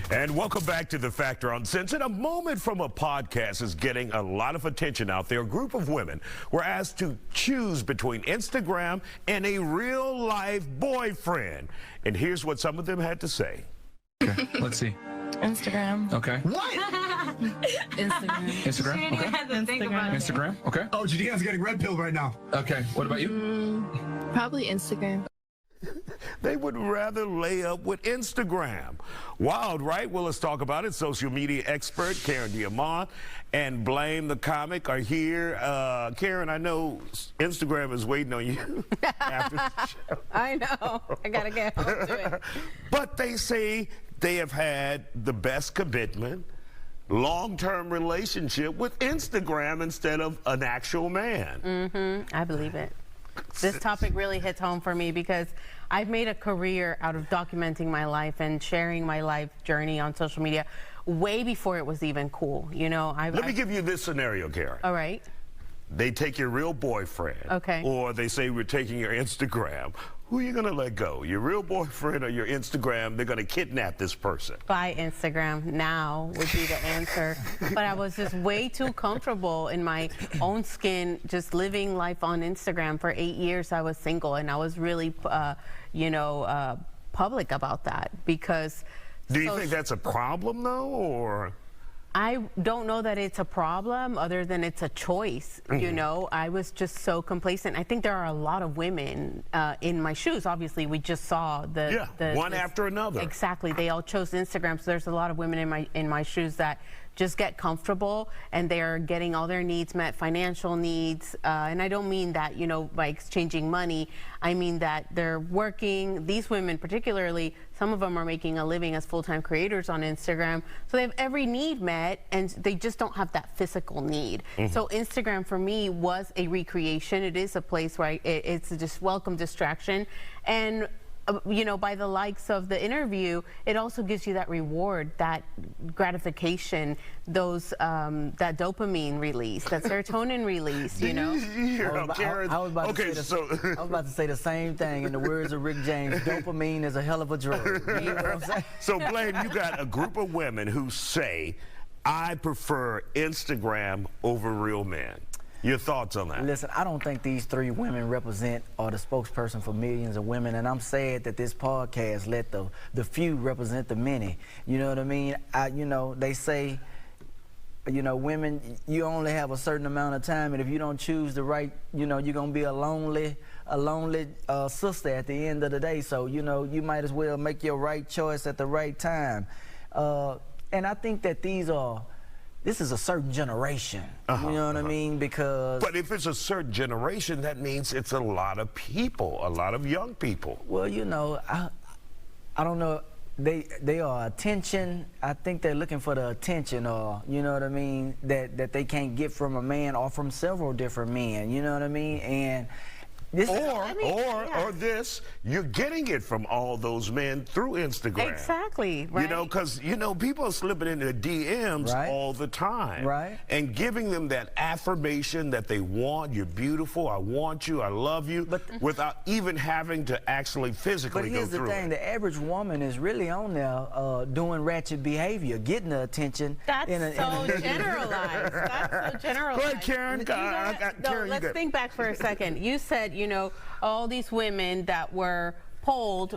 And welcome back to The Factor Uncensored. A moment from a podcast is getting a lot of attention out there. A group of women were asked to choose between Instagram and a real-life boyfriend. And here's what some of them had to say. Okay, let's see. Instagram. Okay. What? Instagram. Instagram? Okay. Instagram? Okay. Oh, Judeanne's getting red pill right now. Okay. What about you? Probably Instagram. They would rather lay up with Instagram. Wild, right? Well, let's talk about it. Social media expert Karen Diamond and Blame the Comic are here. Karen, I know Instagram is waiting on you after the show. I know. I got to get home to it. But they say they have had the best commitment, long-term relationship with Instagram instead of an actual man. I believe it. This topic really hits home for me because I've made a career out of documenting my life and sharing my life journey on social media way before it was even cool. You know, Let me give you this scenario, Karen. All right. They take your real boyfriend. Okay. Or they say we're taking your Instagram. Who are you going to let go? Your real boyfriend or your Instagram? They're going to kidnap this person. By Instagram now would be the answer. But I was just way too comfortable in my own skin, just living life on Instagram. For 8 years, I was single, and I was really, public about that because. Do you think that's a problem, though, or? I don't know that it's a problem other than it's a choice. You know, I was just so complacent. I think there are a lot of women in my shoes. Obviously, we just saw the one after another. Exactly. They all chose Instagram. So there's a lot of women in my shoes that just get comfortable and they're getting all their needs met, financial needs. And I don't mean that, you know, by exchanging money. I mean that they're working. These women particularly, some of them are making a living as full-time creators on Instagram. So they have every need met and they just don't have that physical need. So Instagram for me was a recreation. It is a place where it's a just welcome distraction. And you know, by the likes of the interview, it also gives you that reward, that gratification, those that dopamine release, that serotonin release. You know. I was about to say the same thing. In the words of Rick James, dopamine is a hell of a drug. You know what I'm saying? So, Blame, you got a group of women who say, "I prefer Instagram over real men." Your thoughts on that? Listen, I don't think these three women represent or the spokesperson for millions of women, and I'm sad that this podcast let the few represent the many. You know what I mean? You know, they say, you know, women, you only have a certain amount of time, and if you don't choose the right, you know, you're gonna be a lonely sister at the end of the day. So, you know, you might as well make your right choice at the right time. And I think that this is a certain generation, you know what I mean? Because. But if it's a certain generation, that means it's a lot of people, a lot of young people. Well, you know, I don't know. They are attention. I think they're looking for the attention, or you know what I mean, that they can't get from a man or from several different men. You know what I mean? And. This, you're getting it from all those men through Instagram. Exactly, right. You know, because, you know, people are slipping into DMs all the time. Right. And giving them that affirmation that they want, you're beautiful, I want you, I love you, without even having to actually physically go through it. But here's the thing, the average woman is really on there doing ratchet behavior, getting the attention. That's so generalized. That's so generalized. Go ahead, Karen. Karen, let's think back for a second. You said, you know, all these women that were polled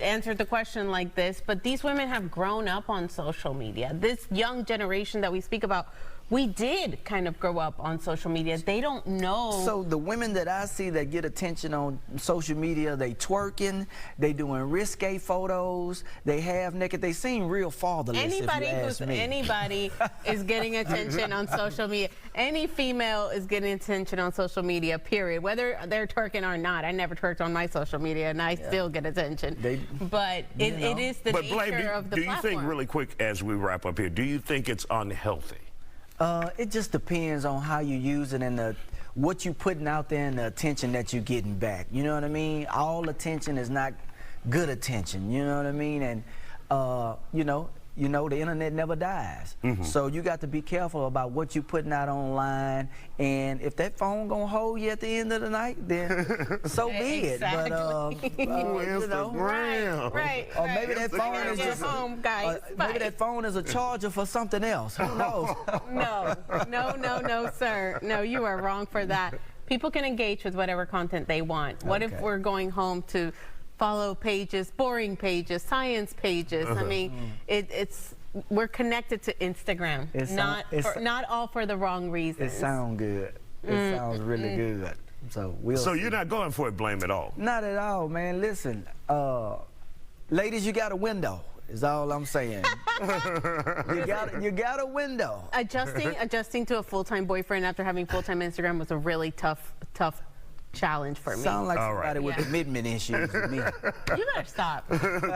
answered the question like this, but these women have grown up on social media. This young generation that we speak about, we did kind of grow up on social media. They don't know. So the women that I see that get attention on social media, they twerking, they doing risque photos, they half naked, they seem real fatherless. Anybody is getting attention on social media. Any female is getting attention on social media, period. Whether they're twerking or not. I never twerked on my social media, and I still get attention. But it is the nature of the platform. Do you think, really quick as we wrap up here, do you think it's unhealthy? It just depends on how you use it and what you're putting out there and the attention that you're getting back. You know what I mean? All attention is not good attention. You know what I mean? And, you know, you know, the internet never dies. So you got to be careful about what you're putting out online. And if that phone gonna hold you at the end of the night, then so be it. But you know, Right. or maybe that phone is Get just home, guys. maybe that phone is a charger for something else. Who knows? No, sir. No, you are wrong for that. People can engage with whatever content they want. What if we're going home to follow pages, boring pages, science pages? I mean, we're connected to Instagram, not all for the wrong reasons. It sounds good. It sounds really good. So So you're not going for it, Blame, at all? Not at all, man. Listen, ladies, you got a window. Is all I'm saying. you got a window. Adjusting to a full-time boyfriend after having full-time Instagram was a really tough challenge for me. Sound like somebody with commitment issues to me. You better stop.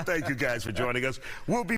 Thank you guys for joining us. We'll be